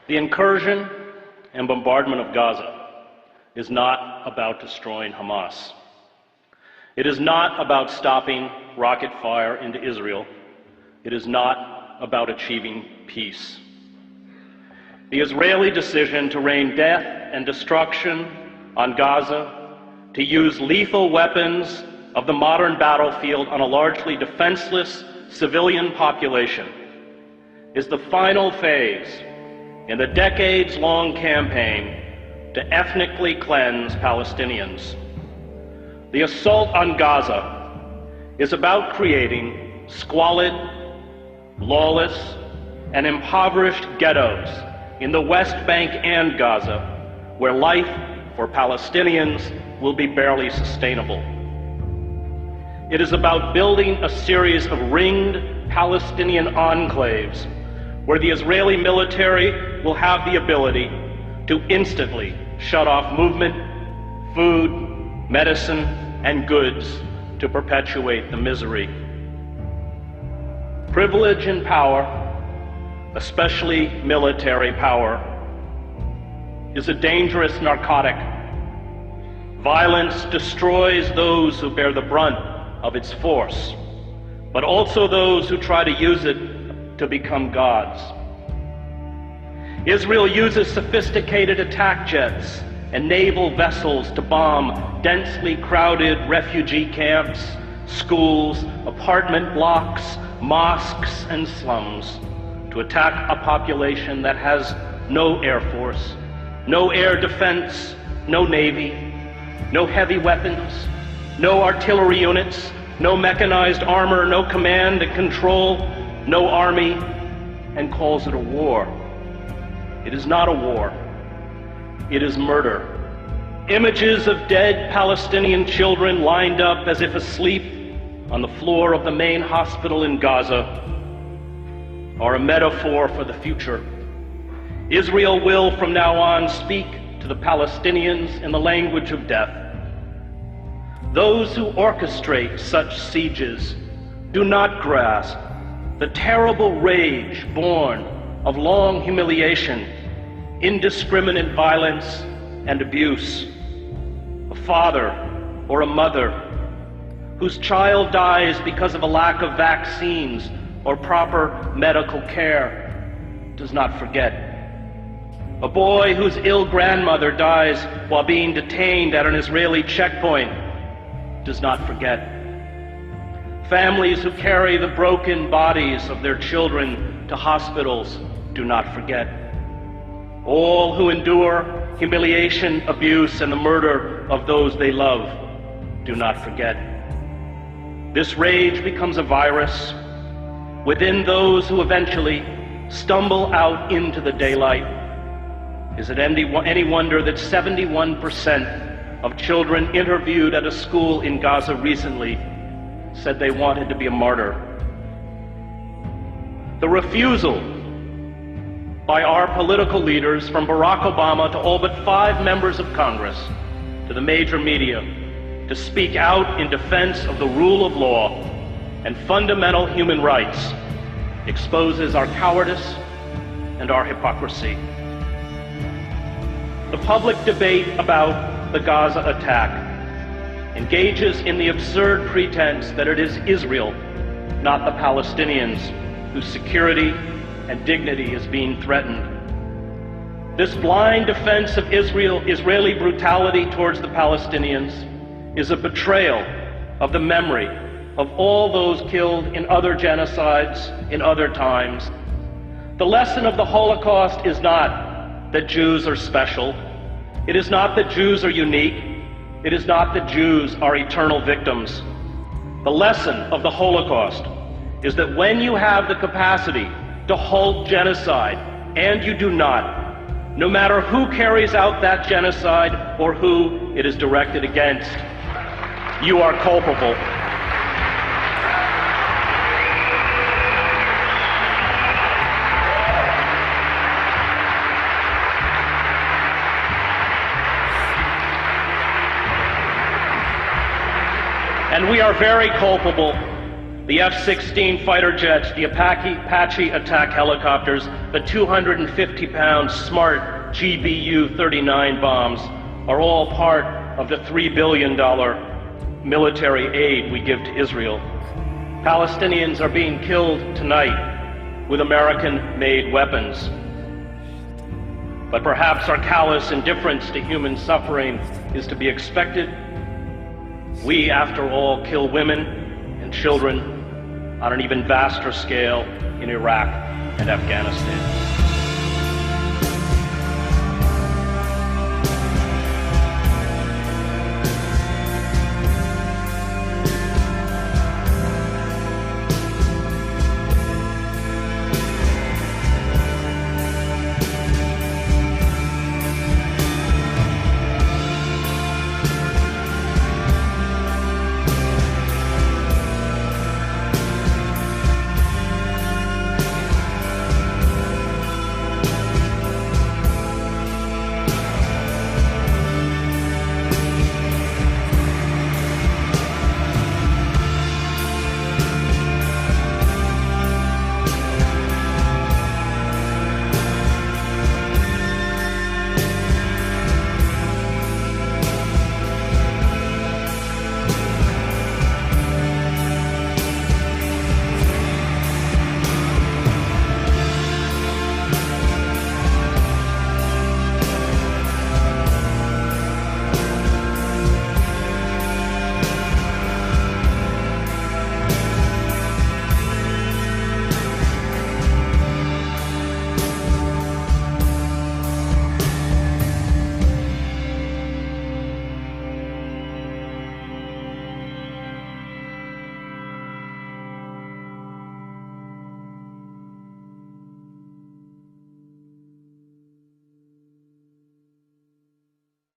The incursion and bombardment of Gaza is not about destroying Hamas. It is not about stopping rocket fire into Israel. It is not about achieving peace. The Israeli decision to rain death and destruction on Gaza, to use lethal weapons of the modern battlefield on a largely defenseless civilian population, is the final phase in the decades-long campaign to ethnically cleanse Palestinians. The assault on Gaza is about creating squalid, lawless, and impoverished ghettos in the West Bank and Gaza, where life for Palestinians will be barely sustainable. It is about building a series of ringed Palestinian enclaves where the Israeli military will have the ability to instantly shut off movement, food, medicine, and goods to perpetuate the misery. Privilege and power, especially military power, is a dangerous narcotic. Violence destroys those who bear the brunt of its force, but also those who try to use it to become gods. Israel uses sophisticated attack jets and naval vessels to bomb densely crowded refugee camps, schools, apartment blocks, mosques, and slums, to attack a population that has no air force, no air defense, no navy, no heavy weapons, no artillery units, no mechanized armor, no command and control, no army, and calls it a war. It is not a war. It is murder. Images of dead Palestinian children lined up as if asleep on the floor of the main hospital in Gaza are a metaphor for the future. Israel will from now on speak to the Palestinians in the language of death. Those who orchestrate such sieges do not grasp the terrible rage born of long humiliation, indiscriminate violence, and abuse. A father or a mother whose child dies because of a lack of vaccines or proper medical care does not forget. A boy whose ill grandmother dies while being detained at an Israeli checkpoint does not forget. Families who carry the broken bodies of their children to hospitals do not forget. All who endure humiliation, abuse, and the murder of those they love do not forget. This rage becomes a virus within those who eventually stumble out into the daylight. Is it any wonder that 71% of children interviewed at a school in Gaza recently said they wanted to be a martyr? The refusal by our political leaders, from Barack Obama to all but 5 members of Congress, to the major media, to speak out in defense of the rule of law and fundamental human rights exposes our cowardice and our hypocrisy. The public debate about the Gaza attack engages in the absurd pretense that it is Israel, not the Palestinians, whose security and dignity is being threatened. This blind defense of Israeli brutality towards the Palestinians is a betrayal of the memory of all those killed in other genocides in other times. The lesson of the Holocaust is not that Jews are special. It is not that Jews are unique. It is not that Jews are eternal victims. The lesson of the Holocaust is that when you have the capacity to halt genocide, and you do not, no matter who carries out that genocide or who it is directed against, you are culpable. And we are very culpable The F-16 fighter jets, the Apache attack helicopters, the 250-pound smart GBU-39 bombs are all part of the $3 billion military aid we give to Israel. Palestinians are being killed tonight with American-made weapons. But perhaps our callous indifference to human suffering is to be expected. We, after all, kill women and children on an even vaster scale in Iraq and Afghanistan.